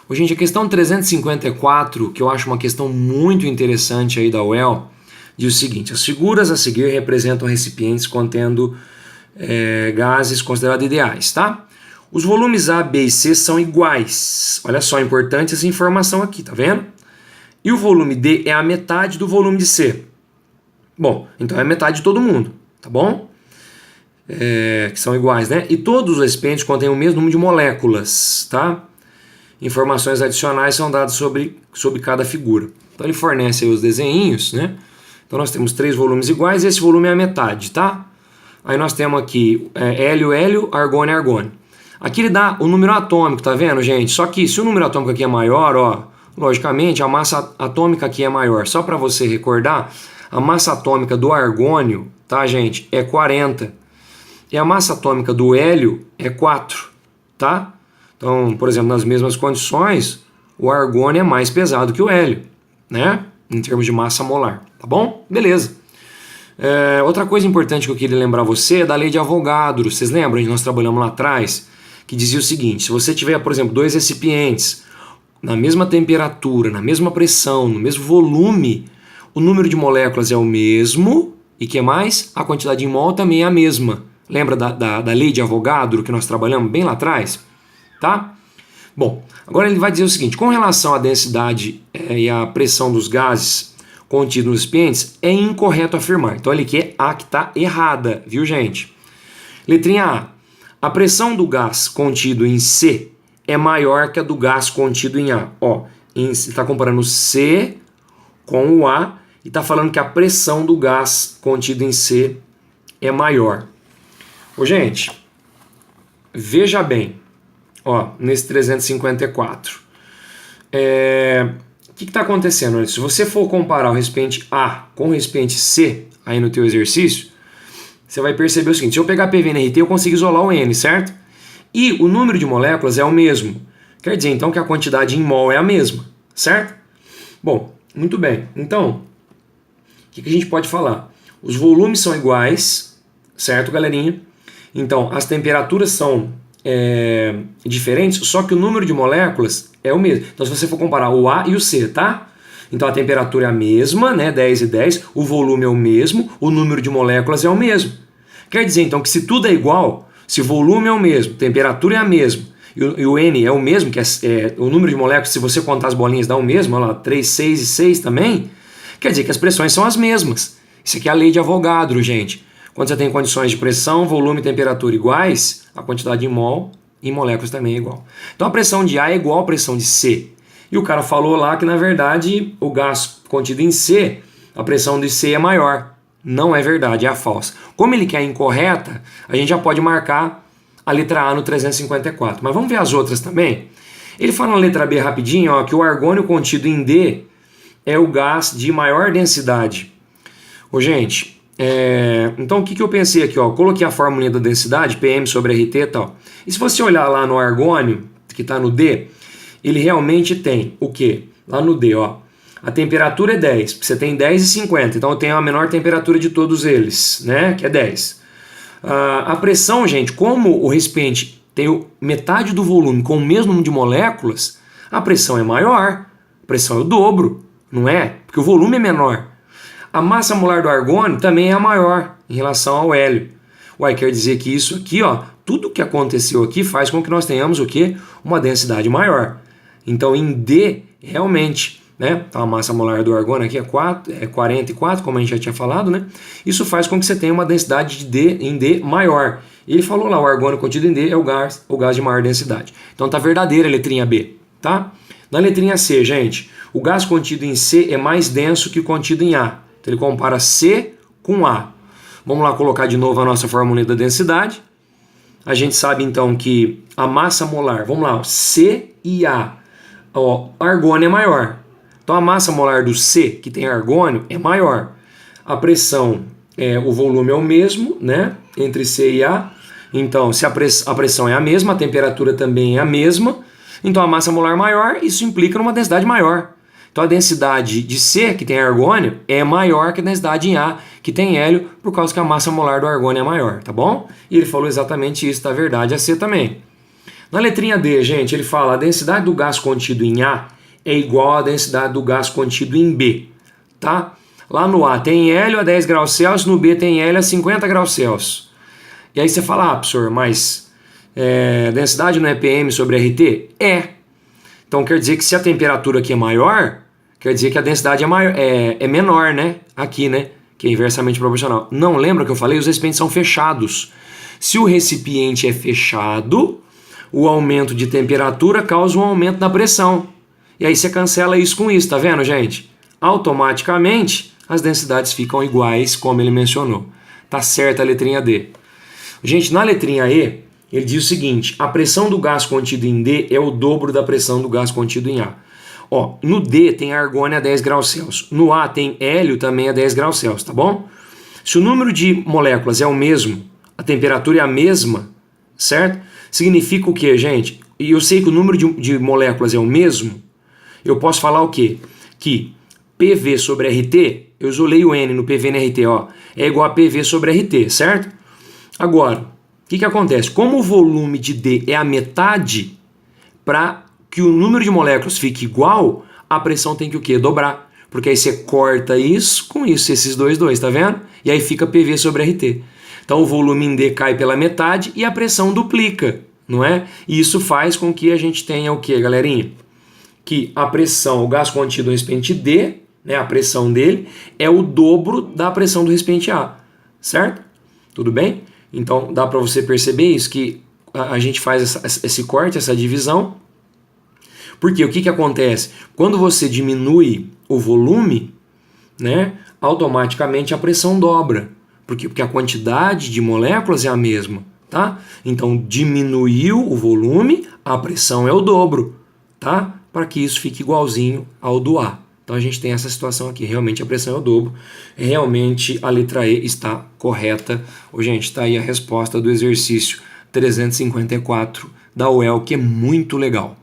Ô, gente, a questão 354, que eu acho uma questão muito interessante aí da UEL, diz o seguinte: as figuras a seguir representam recipientes contendo gases considerados ideais, tá? Os volumes A, B e C são iguais. Olha só, importante essa informação aqui, tá vendo? E o volume D é a metade do volume de C. Bom, então é metade de todo mundo, tá bom? Que são iguais, né? E todos os recipientes contêm o mesmo número de moléculas, tá? Informações adicionais são dadas sobre cada figura. Então ele fornece aí os desenhinhos, né? Então nós temos 3 volumes iguais e esse volume é a metade, tá? Aí nós temos aqui hélio, hélio, argônio, argônio. Aqui ele dá o número atômico, tá vendo, gente? Só que se o número atômico aqui é maior, ó, logicamente a massa atômica aqui é maior. Só para você recordar, a massa atômica do argônio, tá, gente, é 40. E a massa atômica do hélio é 4, tá? Então, por exemplo, nas mesmas condições, o argônio é mais pesado que o hélio, né? Em termos de massa molar, tá bom? Beleza. Outra coisa importante que eu queria lembrar você é da lei de Avogadro. Vocês lembram? Nós trabalhamos lá atrás, que dizia o seguinte: se você tiver, por exemplo, 2 recipientes na mesma temperatura, na mesma pressão, no mesmo volume, o número de moléculas é o mesmo e que mais? A quantidade em mol também é a mesma. Lembra da lei de Avogadro que nós trabalhamos bem lá atrás? Tá? Bom, agora ele vai dizer o seguinte: com relação à densidade e à pressão dos gases contidos nos recipientes, é incorreto afirmar. Então ele quer A que está errada, viu, gente? Letrinha A. A pressão do gás contido em C é maior que a do gás contido em A. Ó, está comparando C com o A e está falando que a pressão do gás contido em C é maior. Ô, gente, veja bem, ó, nesse 354. O que está acontecendo? Se você for comparar o recipiente A com o recipiente C aí no teu exercício, você vai perceber o seguinte: se eu pegar PV-NRT, eu consigo isolar o N, certo? E o número de moléculas é o mesmo. Quer dizer, então, que a quantidade em mol é a mesma, certo? Bom, muito bem. Então, o que a gente pode falar? Os volumes são iguais, certo, galerinha? Então, as temperaturas são diferentes, só que o número de moléculas é o mesmo. Então, se você for comparar o A e o C, tá? Então, a temperatura é a mesma, né? 10 e 10, o volume é o mesmo, o número de moléculas é o mesmo. Quer dizer, então, que se tudo é igual, se o volume é o mesmo, temperatura é a mesma, e o N é o mesmo, que o número de moléculas, se você contar as bolinhas, dá o mesmo, olha lá, 3, 6 e 6 também, quer dizer que as pressões são as mesmas. Isso aqui é a lei de Avogadro, gente. Quando você tem condições de pressão, volume e temperatura iguais, a quantidade em mol e moléculas também é igual. Então a pressão de A é igual à pressão de C. E o cara falou lá que, na verdade, o gás contido em C, a pressão de C é maior. Não é verdade, é a falsa. Como ele quer a incorreta, a gente já pode marcar a letra A no 354. Mas vamos ver as outras também? Ele fala na letra B rapidinho, ó, que o argônio contido em D é o gás de maior densidade. Ô, gente, então o que eu pensei aqui? Ó, coloquei a fórmula da densidade, PM sobre RT e tal. E se você olhar lá no argônio, que está no D, ele realmente tem o quê? Lá no D, ó. A temperatura é 10, porque você tem 10 e 50, então eu tenho a menor temperatura de todos eles, né? Que é 10. A pressão, gente, como o recipiente tem metade do volume com o mesmo número de moléculas, a pressão é maior, a pressão é o dobro, não é? Porque o volume é menor. A massa molar do argônio também é a maior em relação ao hélio. Uai, quer dizer que isso aqui, ó, tudo que aconteceu aqui faz com que nós tenhamos o quê? Uma densidade maior. Então, em D, realmente, né? Então, a massa molar do argônio aqui é 44, como a gente já tinha falado, né? Isso faz com que você tenha uma densidade de D em D maior. E ele falou lá, o argônio contido em D é o gás de maior densidade. Então, tá verdadeira a letrinha B, tá? Na letrinha C, gente, o gás contido em C é mais denso que o contido em A. Então, ele compara C com A. Vamos lá colocar de novo a nossa fórmula da densidade. A gente sabe, então, que a massa molar, vamos lá, C e A, ó, argônio é maior. Então, a massa molar do C, que tem argônio, é maior. A pressão, o volume é o mesmo, né, entre C e A. Então, se a pressão é a mesma, a temperatura também é a mesma. Então, a massa molar maior, isso implica numa densidade maior. Então, a densidade de C, que tem argônio, é maior que a densidade em A, que tem hélio, por causa que a massa molar do argônio é maior, tá bom? E ele falou exatamente isso, tá verdade, a C também. Na letrinha D, gente, ele fala a densidade do gás contido em A é igual à densidade do gás contido em B, tá? Lá no A tem hélio a 10 graus Celsius, no B tem hélio a 50 graus Celsius. E aí você fala, professor, mas densidade não é PM sobre RT? É. Então quer dizer que se a temperatura aqui é maior, quer dizer que a densidade é menor, né? Aqui, né? Que é inversamente proporcional. Não, lembra que eu falei? Os recipientes são fechados. Se o recipiente é fechado, o aumento de temperatura causa um aumento da pressão. E aí você cancela isso com isso, tá vendo, gente? Automaticamente, as densidades ficam iguais, como ele mencionou. Tá certa a letrinha D. Gente, na letrinha E, ele diz o seguinte, a pressão do gás contido em D é o dobro da pressão do gás contido em A. Ó, no D tem argônio a 10 graus Celsius, no A tem hélio também a 10 graus Celsius, tá bom? Se o número de moléculas é o mesmo, a temperatura é a mesma, certo? Significa o que, gente? E eu sei que o número de moléculas é o mesmo, eu posso falar o quê? Que PV sobre RT, eu isolei o N no PV e no RT, ó, é igual a PV sobre RT, certo? Agora, o que acontece? Como o volume de D é a metade, para que o número de moléculas fique igual, a pressão tem que o quê? Dobrar. Porque aí você corta isso com isso, esses dois, tá vendo? E aí fica PV sobre RT. Então o volume em D cai pela metade e a pressão duplica, não é? E isso faz com que a gente tenha o quê, galerinha? Que a pressão, o gás contido no recipiente D, né, a pressão dele, é o dobro da pressão do recipiente A, certo? Tudo bem? Então dá para você perceber isso, que a gente faz esse corte, essa divisão. Porque o que acontece? Quando você diminui o volume, né, automaticamente a pressão dobra. Porque a quantidade de moléculas é a mesma, tá? Então diminuiu o volume, a pressão é o dobro, tá? Para que isso fique igualzinho ao do A. Então a gente tem essa situação aqui, realmente a pressão é o dobro, realmente a letra E está correta. Gente, está aí a resposta do exercício 354 da UEL, que é muito legal.